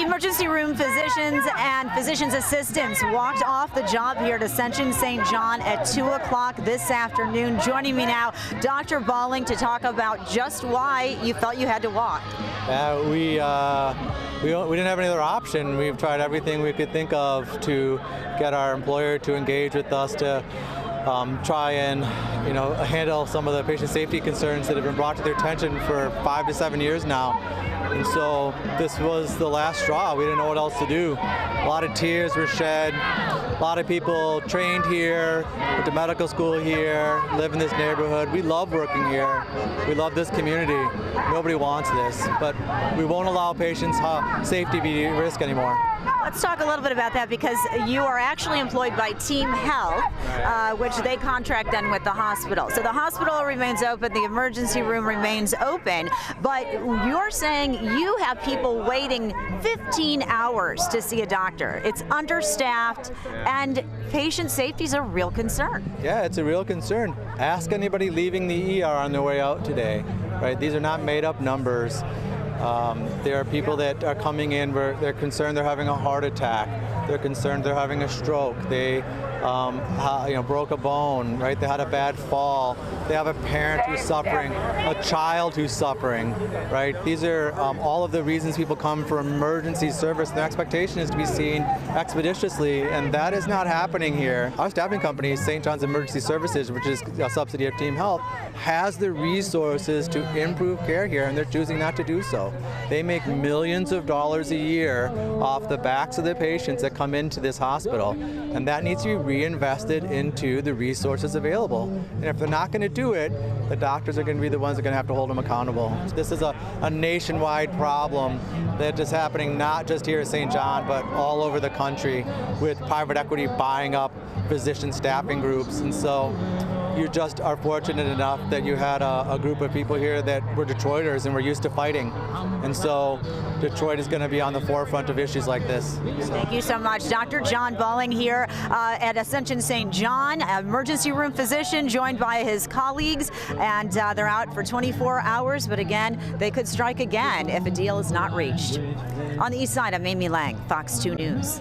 Emergency room physicians and physician's assistants walked off the job here at Ascension St. John at 2 o'clock this afternoon. Joining me now, Dr. Balling, to talk about just why you felt you had to walk. We didn't have any other option. We've tried everything we could think of to get our employer to engage with us to try and handle some of the patient safety concerns that have been brought to their attention for 5 to 7 years now. And so this was the last straw. We didn't know what else to do. A lot of tears were shed. A lot of people trained here, went to medical school here, live in this neighborhood. We love working here. We love this community. Nobody wants this, but we won't allow patients' safety to be at risk anymore. Let's talk a little bit about that, because you are actually employed by Team Health, which they contract then with the hospital. So the hospital remains open, the emergency room remains open, but you're saying you have people waiting 15 hours to see a doctor. It's understaffed, and patient safety is a real concern. Yeah, it's a real concern. Ask anybody leaving the ER on their way out today, right? These are not made up numbers. There are people that are coming in where they're concerned they're having a heart attack. They're concerned they're having a stroke. They broke a bone, right? They had a bad fall. They have a parent who's suffering, a child who's suffering, right? These are all of the reasons people come for emergency service. Their expectation is to be seen expeditiously, and that is not happening here. Our staffing company, St. John's Emergency Services, which is a subsidy of Team Health, has the resources to improve care here, and they're choosing not to do so. They make millions of dollars a year off the backs of the patients that come into this hospital, and that needs to be reinvested into the resources available. And if they're not going to do it, the doctors are going to be the ones that are going to have to hold them accountable. This is a nationwide problem that is happening not just here at St. John, but all over the country, with private equity buying up physician staffing groups. And so you just are fortunate enough that you had a group of people here that were Detroiters and were used to fighting. And so Detroit is going to be on the forefront of issues like this. Thank you so much. Dr. John Balling here at Ascension St. John, emergency room physician, joined by his colleagues, and they're out for 24 hours, but again, they could strike again if a deal is not reached. On the east side, I'm Amy Lang, Fox 2 News.